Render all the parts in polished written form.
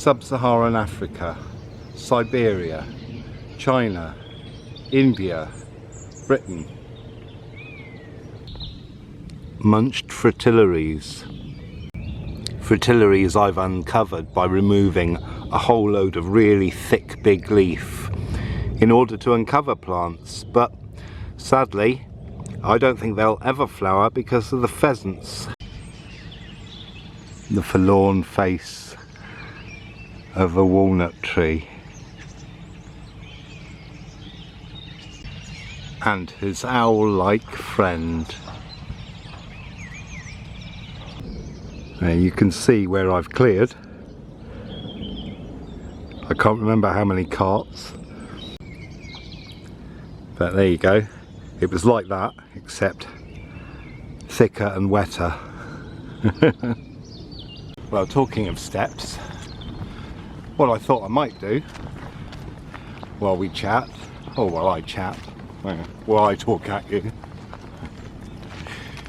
Sub-Saharan Africa, Siberia, China, India, Britain. Munched fritillaries. Fritillaries I've uncovered by removing a whole load of really thick big leaf in order to uncover plants, but sadly I don't think they'll ever flower because of the pheasants. The forlorn face of a walnut tree and his owl-like friend. Now you can see where I've cleared. I can't remember how many carts, but there you go. It was like that, except thicker and wetter. Well, talking of steps, what I thought I might do while we chat, or while I chat, while I talk at you,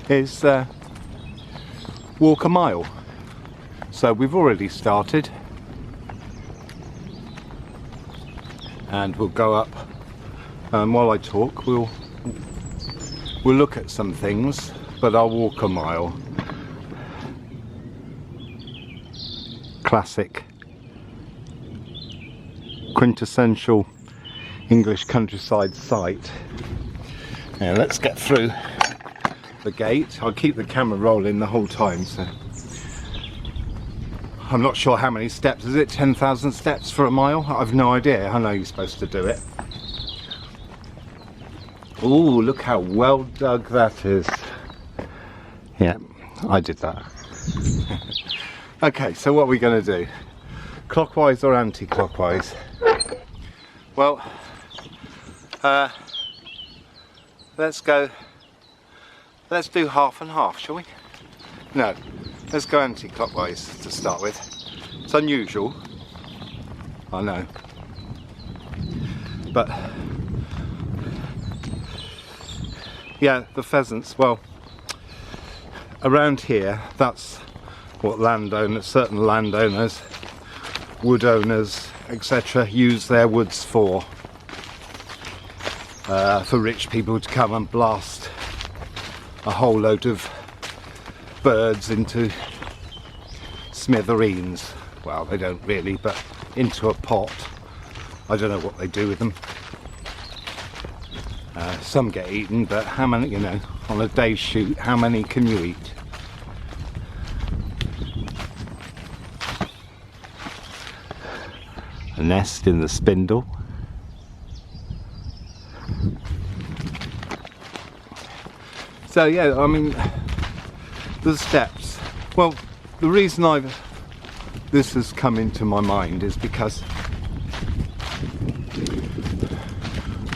is walk a mile. So we've already started, and we'll go up, and while I talk we'll look at some things, but I'll walk a mile. Classic, quintessential English countryside site. Now let's get through the gate. I'll keep the camera rolling the whole time, so I'm not sure how many steps. Is it 10,000 steps for a mile? I've no idea. I know you're supposed to do it. Ooh, look how well dug that is. Yeah, I did that. Okay, so what are we going to do? Clockwise or anti-clockwise? Well, let's do half and half, shall we? No, let's go anti-clockwise to start with. It's unusual, I know, but yeah, the pheasants, well, around here, that's what landowners, certain landowners, wood owners, etc. use their woods for rich people to come and blast a whole load of birds into smithereens. Well, they don't really, but into a pot. I don't know what they do with them. Some get eaten, but how many, you know, on a day's shoot, how many can you eat? A nest in the spindle. So yeah, I mean, the steps. Well, the reason this has come into my mind is because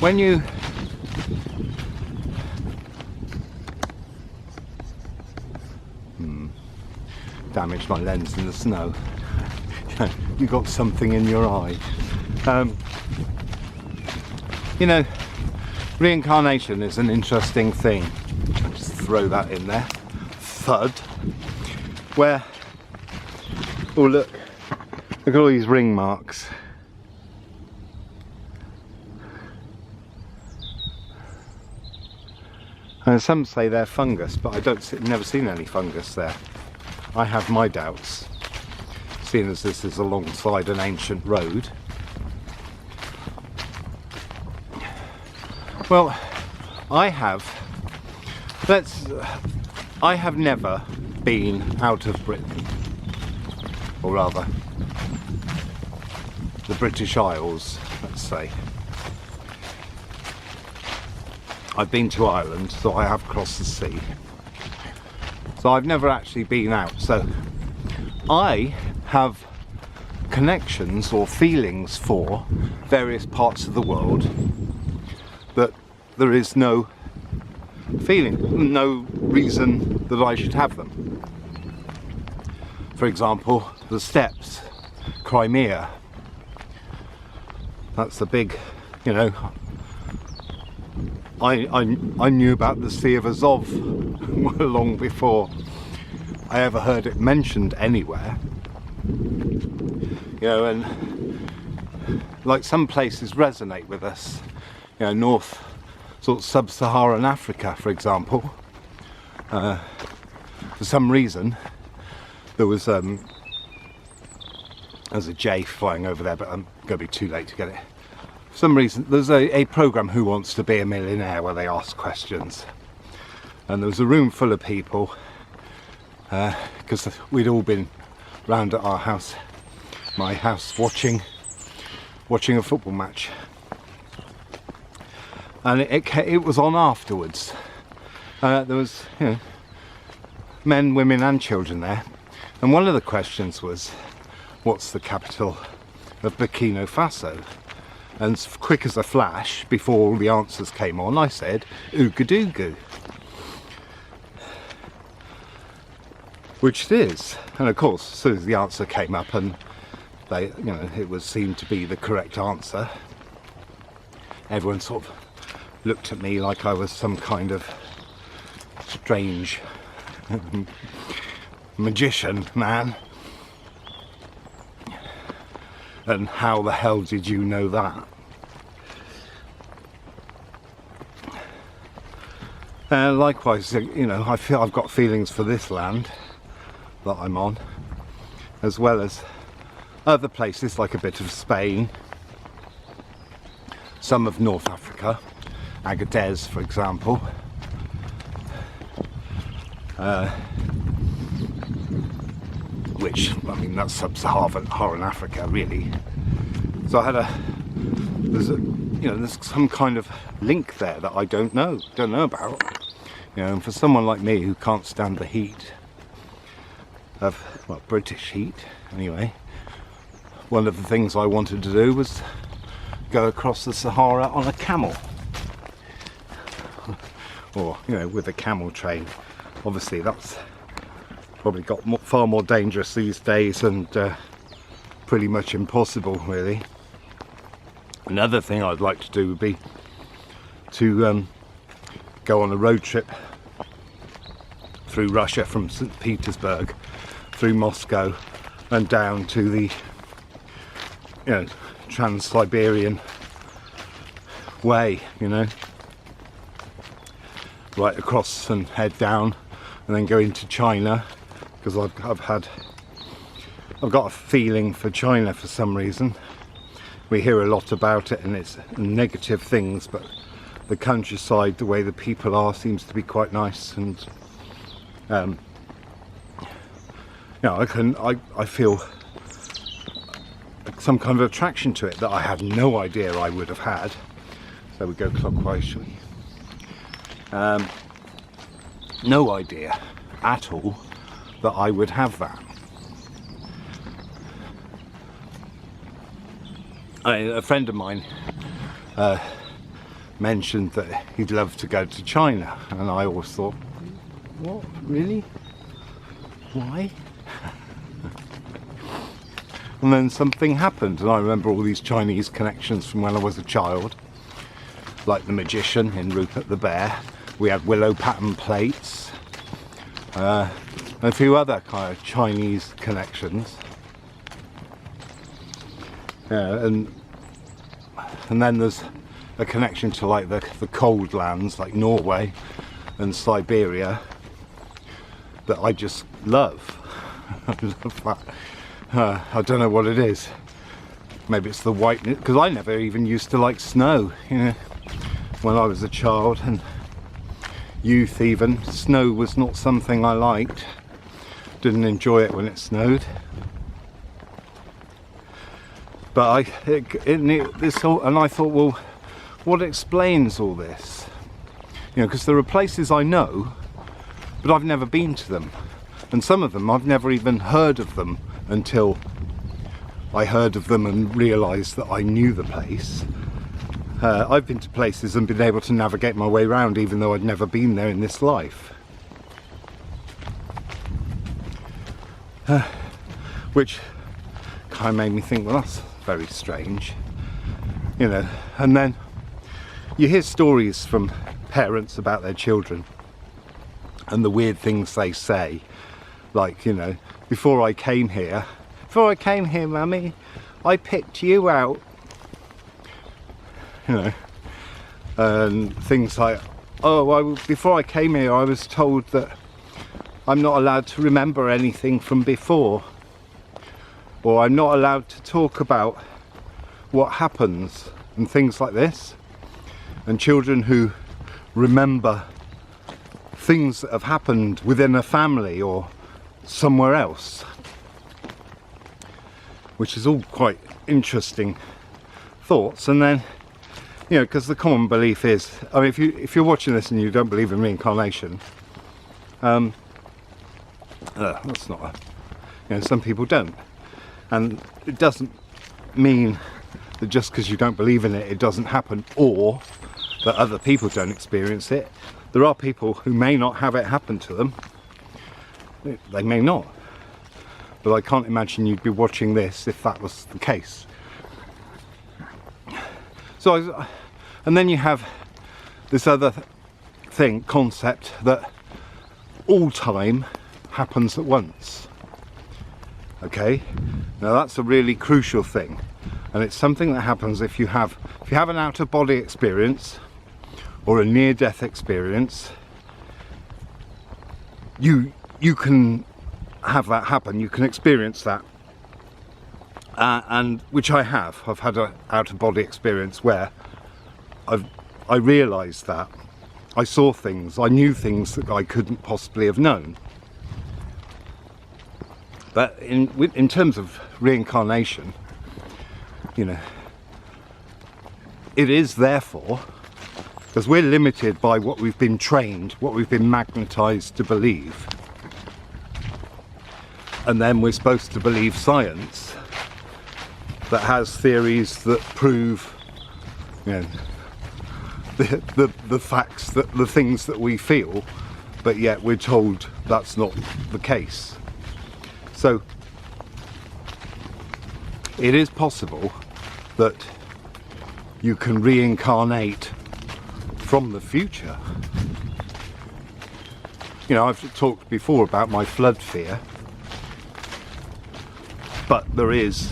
when you damaged my lens in the snow. You got something in your eye. You know, reincarnation is an interesting thing. I'll just throw that in there. Thud. Where, oh look at all these ring marks. And some say they're fungus, but I've never seen any fungus there. I have my doubts, seeing as this is alongside an ancient road. Well, I have never been out of Britain, or rather the British Isles, let's say. I've been to Ireland, so I have crossed the sea. So I've never actually been out, so I have connections or feelings for various parts of the world that there is no feeling, no reason that I should have them. For example, the steppes, Crimea. That's the big, you know, I knew about the Sea of Azov long before I ever heard it mentioned anywhere. You you know, and like some places resonate with us, you know, north, sort of sub-Saharan Africa, for example. For some reason, there's a jay flying over there, but I'm going to be too late to get it. For some reason, there's a program, Who Wants to Be a Millionaire, where they ask questions. And there was a room full of people, because we'd all been round at our house, my house, watching a football match. And it was on afterwards. There was, you know, men, women and children there. And one of the questions was, what's the capital of Burkina Faso? And as quick as a flash, before all the answers came on, I said, Ouagadougou. Which it is. And of course, as soon as the answer came up and they, you know, it was seemed to be the correct answer, everyone sort of looked at me like I was some kind of strange magician man. And how the hell did you know that? Likewise, you know, I feel I've got feelings for this land that I'm on, as well as other places like a bit of Spain, some of North Africa, Agadez for example, which, I mean, that's sub-Saharan Africa really. So I had there's some kind of link there that I don't know about, you know. And for someone like me who can't stand the heat of, well, British heat anyway, one of the things I wanted to do was go across the Sahara on a camel, or, you know, with a camel train. Obviously that's probably got far more dangerous these days and pretty much impossible really. Another thing I'd like to do would be to go on a road trip through Russia from St. Petersburg through Moscow and down to the, you know, Trans-Siberian way, you know, right across and head down and then go into China, because I've got a feeling for China for some reason. We hear a lot about it and it's negative things, but the countryside, the way the people are, seems to be quite nice. And you know, I feel some kind of attraction to it that I had no idea I would have had. So we go clockwise, shall we? No idea at all that I would have that. A friend of mine mentioned that he'd love to go to China, and I always thought, what, really? Why? And then something happened, and I remember all these Chinese connections from when I was a child, like the magician in Rupert the Bear. We had willow pattern plates, and a few other kind of Chinese connections. And then there's a connection to like the cold lands like Norway and Siberia that I just love. I love that. I don't know what it is. Maybe it's the whiteness, because I never even used to like snow, you know, when I was a child and youth even. Snow was not something I liked. Didn't enjoy it when it snowed. But and I thought, well, what explains all this? You know, because there are places I know, but I've never been to them. And some of them, I've never even heard of them until I heard of them and realised that I knew the place. I've been to places and been able to navigate my way around even though I'd never been there in this life. Which kind of made me think, well, that's very strange, you know. And then you hear stories from parents about their children and the weird things they say, like, you know, before I came here, before I came here, Mummy, I picked you out. You know, and things like, oh, before I came here, I was told that I'm not allowed to remember anything from before, or I'm not allowed to talk about what happens, and things like this. And children who remember things that have happened within a family or somewhere else, which is all quite interesting thoughts. And then, you know, because the common belief is, I mean, if you're watching this and you don't believe in reincarnation, that's not you know, some people don't, and it doesn't mean that just because you don't believe in it, it doesn't happen, or that other people don't experience it. There are people who may not have it happen to them. They may not, but I can't imagine you'd be watching this if that was the case. So, and then you have this other concept that all time happens at once. Okay, now that's a really crucial thing, and it's something that happens if you have an out-of-body experience or a near-death experience. You can have that happen. You can experience that, and which I have. I've had an out-of-body experience where I realised that I saw things, I knew things that I couldn't possibly have known. But in terms of reincarnation, you know, it is therefore, because we're limited by what we've been trained, what we've been magnetised to believe, and then we're supposed to believe science that has theories that prove, you know, the facts, that the things that we feel, but yet we're told that's not the case. So it is possible that you can reincarnate from the future. You know, I've talked before about my flood fear, but there is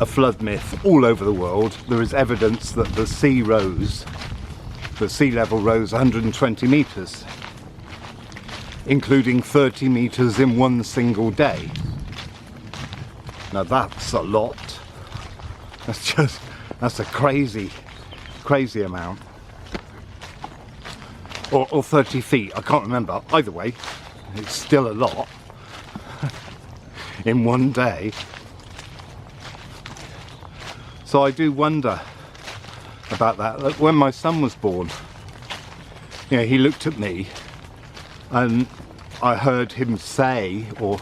a flood myth all over the world. There is evidence that the sea level rose 120 metres, including 30 metres in one single day. Now that's a lot. That's a crazy amount. Or 30 feet, I can't remember. Either way, it's still a lot in one day. So I do wonder about that. Like when my son was born, you know, he looked at me and I heard him say, or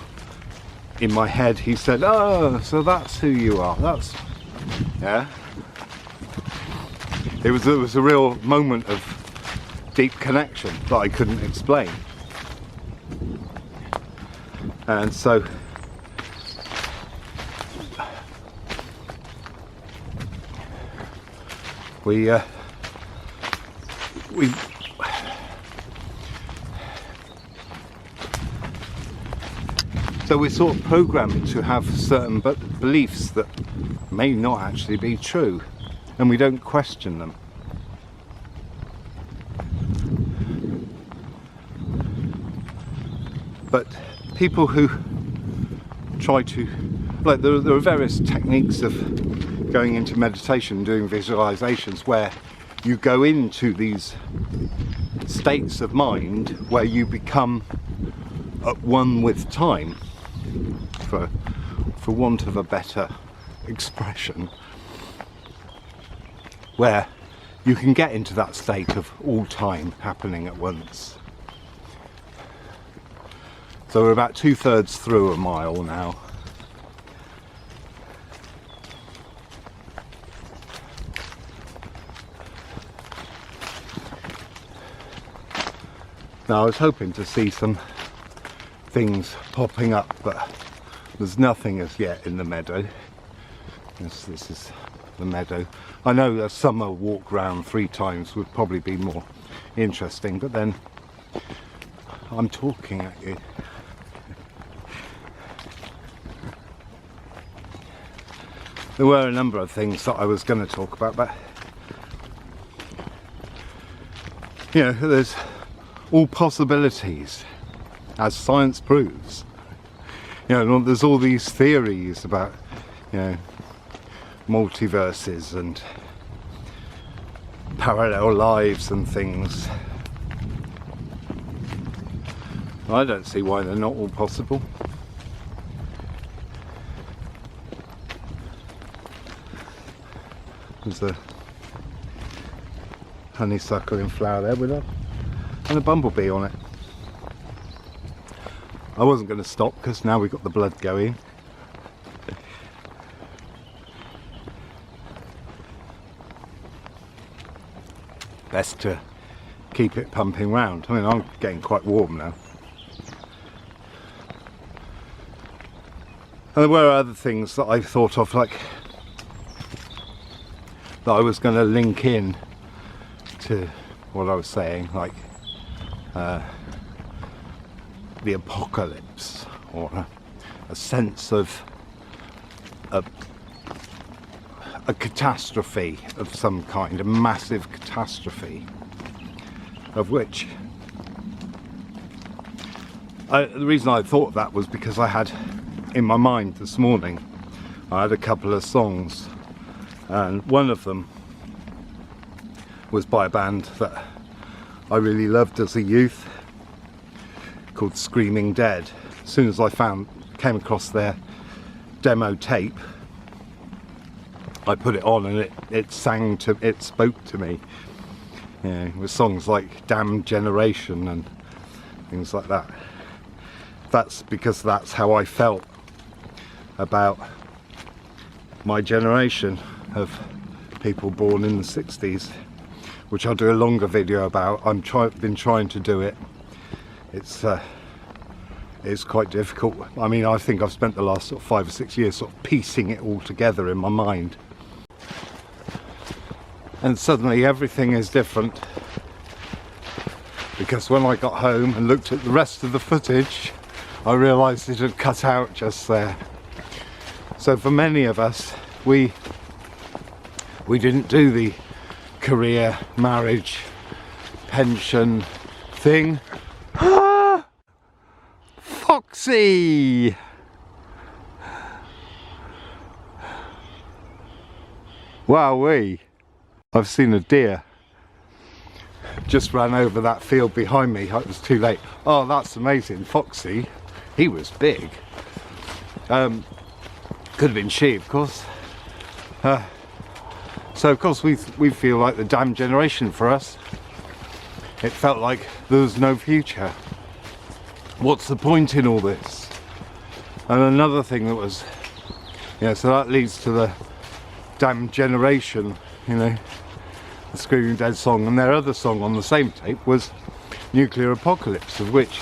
in my head he said, "Oh, so that's who you are." That's, yeah. It was a real moment of deep connection that I couldn't explain. And so so we're sort of programmed to have certain beliefs that may not actually be true, and we don't question them. But people who try to, like, there are various techniques of going into meditation, doing visualizations, where you go into these states of mind where you become at one with time, for want of a better expression, where you can get into that state of all time happening at once. So we're about 2/3 through a mile now. Now I was hoping to see some things popping up, but there's nothing as yet in the meadow. This is the meadow. I know a summer walk round 3 times would probably be more interesting, but then I'm talking at you. there were a number of things that I was going to talk about, but you know, there's all possibilities, as science proves. You know, there's all these theories about, you know, multiverses and parallel lives and things. I don't see why they're not all possible. There's a honeysuckle in flower there with and a bumblebee on it. I wasn't going to stop because now we've got the blood going. Best to keep it pumping round. I mean, I'm getting quite warm now. And there were other things that I thought of, like that I was going to link in to what I was saying, like the apocalypse, or a sense of a catastrophe of some kind, a massive catastrophe, of which the reason I thought of that was because I had in my mind this morning, I had a couple of songs, and one of them was by a band that I really loved as a youth, called Screaming Dead. As soon as I came across their demo tape, I put it on and it spoke to me. You know, with songs like Damn Generation and things like that. That's because that's how I felt about my generation of people born in the 60s, which I'll do a longer video about. Been trying to do it. It's quite difficult. I mean, I think I've spent the last sort of 5 or 6 years sort of piecing it all together in my mind. And suddenly everything is different, because when I got home and looked at the rest of the footage, I realised it had cut out just there. So for many of us, we didn't do the career, marriage, pension thing. Foxy! Wowee! I've seen a deer. Just ran over that field behind me. It was too late. Oh, that's amazing. Foxy. He was big. Could have been she, of course. So of course we feel like the damn generation for us. It felt like there was no future. What's the point in all this? And another thing that was, yeah, so that leads to the damn generation, you know, the Screaming Dead song, and their other song on the same tape was Nuclear Apocalypse, of which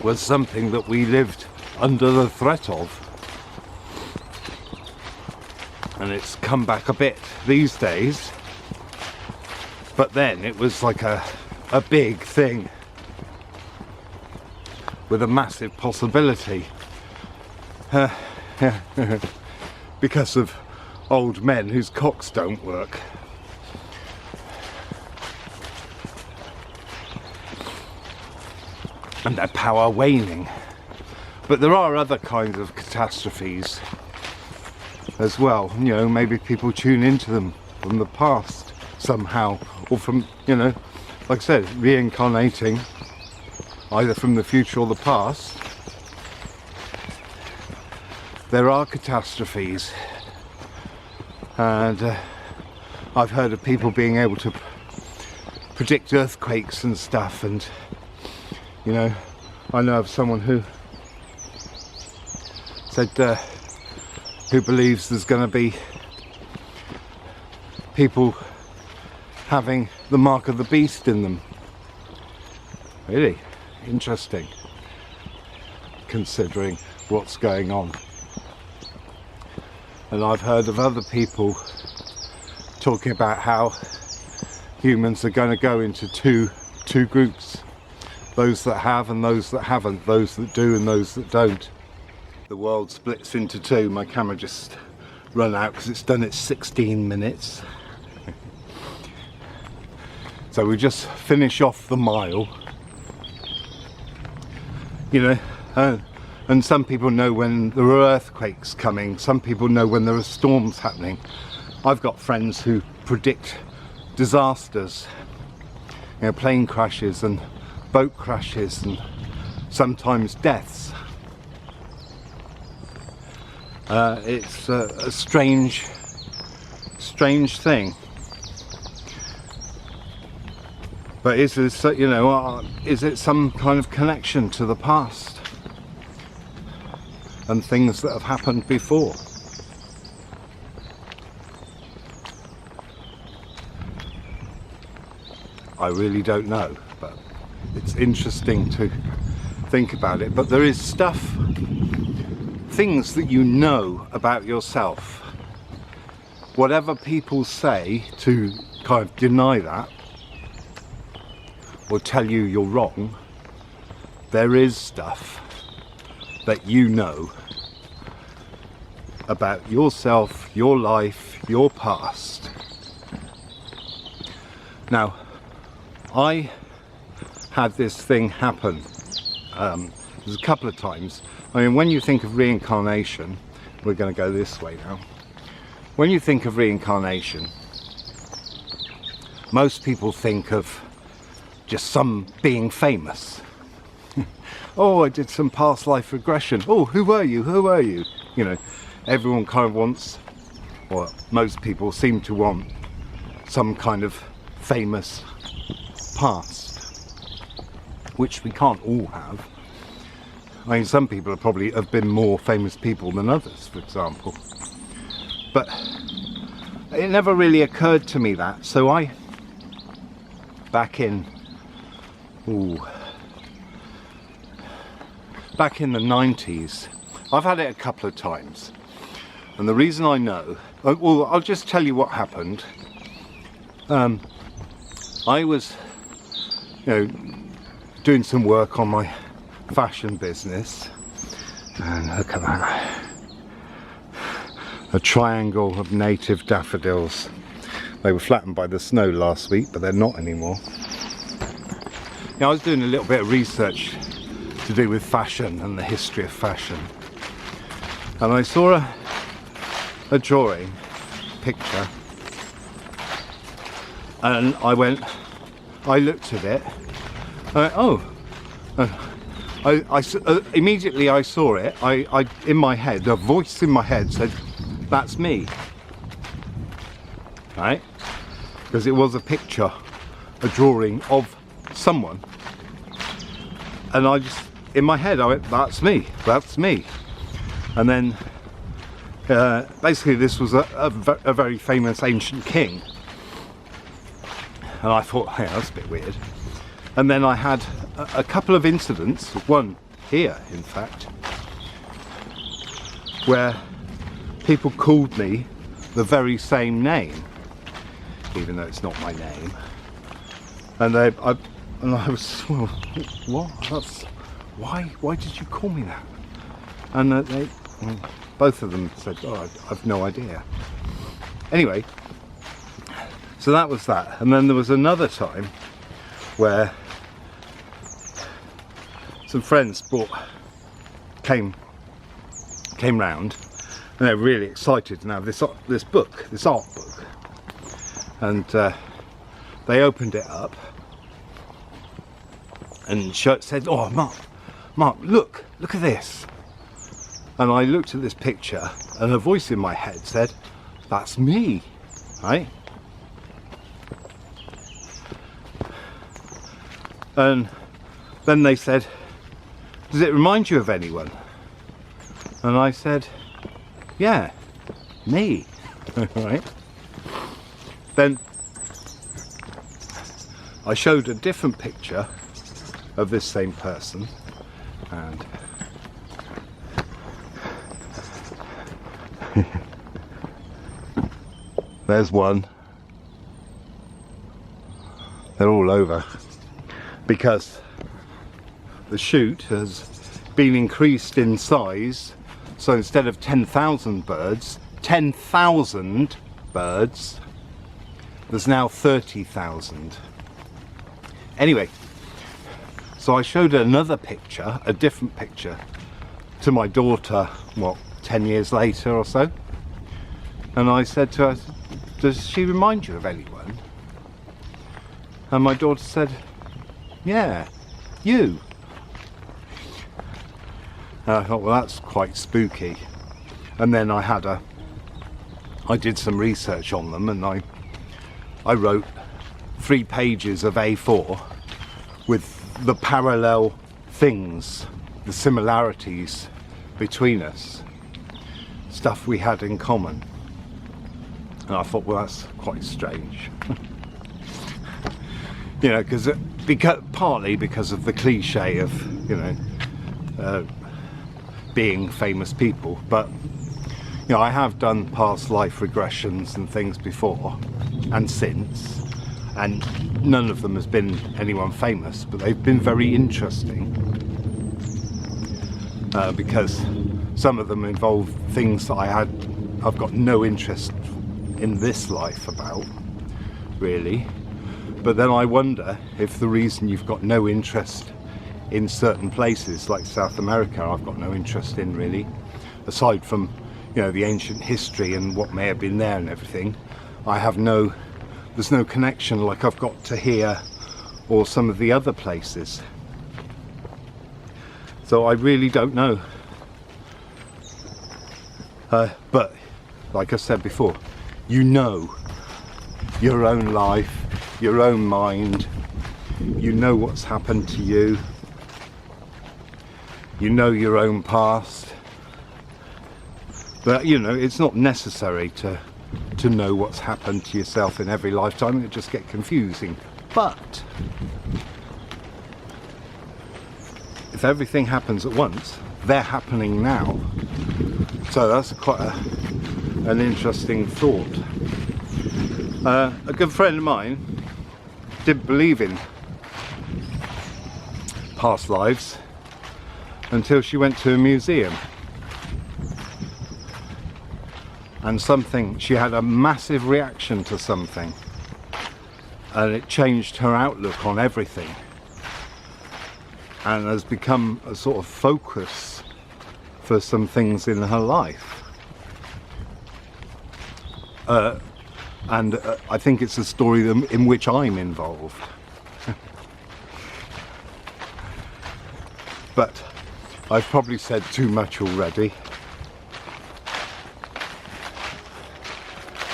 was something that we lived under the threat of. And it's come back a bit these days, but then it was like a big thing with a massive possibility because of old men whose cocks don't work. And their power waning. But there are other kinds of catastrophes as well. You know, maybe people tune into them from the past somehow, or from, you know, like I said, reincarnating either from the future or the past. There are catastrophes, and I've heard of people being able to predict earthquakes and stuff, and you know, I know of someone who said who believes there's going to be people having the mark of the beast in them. Really interesting, considering what's going on. And I've heard of other people talking about how humans are going to go into two groups. Those that have and those that haven't, those that do and those that don't. The world splits into two. My camera just run out because it's done its 16 minutes. So we just finish off the mile, you know, and some people know when there are earthquakes coming, some people know when there are storms happening. I've got friends who predict disasters, you know, plane crashes and boat crashes and sometimes deaths. It's a strange thing. But is this, you know, is it some kind of connection to the past and things that have happened before? I really don't know, but it's interesting to think about it. But there is stuff, things that you know about yourself. Whatever people say to kind of deny that, or tell you you're wrong, there is stuff that you know about yourself, your life, your past. Now, I had this thing happen. There's a couple of times. I mean, when you think of reincarnation, we're going to go this way now. When you think of reincarnation, most people think of just some being famous. Oh, I did some past life regression. Oh, who are you? Who are you? You know, everyone kind of wants, or most people seem to want, some kind of famous past, which we can't all have. I mean, some people have been more famous people than others, for example. But it never really occurred to me that. So back in the 90s, I've had it a couple of times. And the reason I know, well, I'll just tell you what happened. I was, you know, doing some work on my fashion business, and look at that, a triangle of native daffodils. They were flattened by the snow last week, but they're not anymore. Now, I was doing a little bit of research to do with fashion and the history of fashion, and I saw a drawing, picture, and I looked at it, I went, immediately I saw it, in my head, a voice in my head said, that's me, right? Because it was a picture, a drawing of someone, and I just, in my head, I went, that's me, that's me. And then basically this was a very famous ancient king, and I thought, hey, that's a bit weird. And then I had a couple of incidents, one here in fact, where people called me the very same name, even though it's not my name. And I was, well, what? That's, why did you call me that? And both of them said, oh, I've no idea. Anyway, so that was that. And then there was another time where some friends came round, and they're really excited to have this book, this art book, and they opened it up and said, oh, Mark, look at this. And I looked at this picture, and a voice in my head said, that's me, right? And then they said, does it remind you of anyone? And I said, yeah, me. Right? Then I showed a different picture of this same person, and there's one. They're all over because the shoot has been increased in size, so instead of 10,000 birds 10,000 birds, there's now 30,000. Anyway, so I showed another picture, a different picture, to my daughter, what, 10 years later or so, and I said to her, does she remind you of anyone? And my daughter said, yeah, you. And I thought, well, that's quite spooky. And then I did some research on them, and I wrote 3 pages of A4 with the parallel things, the similarities between us, stuff we had in common. And I thought, well, that's quite strange. You know, because partly because of the cliche of, you know, being famous people, but you know, I have done past life regressions and things before and since, and none of them has been anyone famous, but they've been very interesting because some of them involve things that I've got no interest in this life about, really. But then I wonder if the reason you've got no interest in certain places like South America, I've got no interest in really, aside from, you know, the ancient history and what may have been there and everything. There's no connection like I've got to here or some of the other places. So I really don't know. But like I said before, you know your own life, your own mind, you know what's happened to you, you know your own past. But you know, it's not necessary to know what's happened to yourself in every lifetime. It just get confusing. But if everything happens at once, they're happening now. So that's quite an interesting thought. A good friend of mine didn't believe in past lives until she went to a museum, and she had a massive reaction to something, and it changed her outlook on everything, and has become a sort of focus for some things in her life. And I think it's a story in which I'm involved. But I've probably said too much already.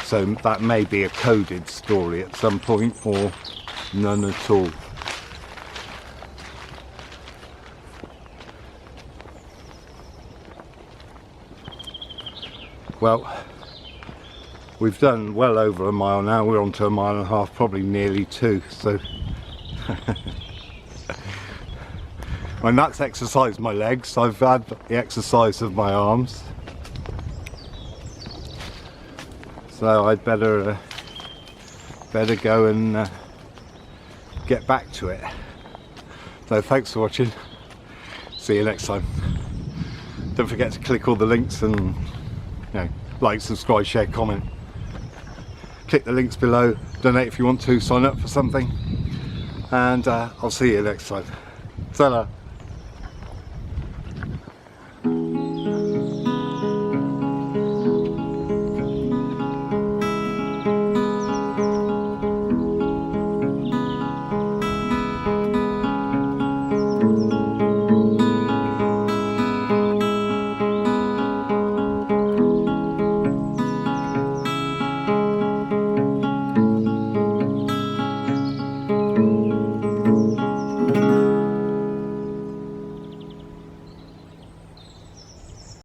So that may be a coded story at some point, or none at all. Well, we've done well over a mile now. We're on to 1.5 miles, probably nearly 2. So, and that's exercised my legs. I've had the exercise of my arms. So I'd better go and get back to it. So thanks for watching. See you next time. Don't forget to click all the links and, you know, like, subscribe, share, comment. Click the links below, donate if you want to, sign up for something, and I'll see you next time. Ta-ra.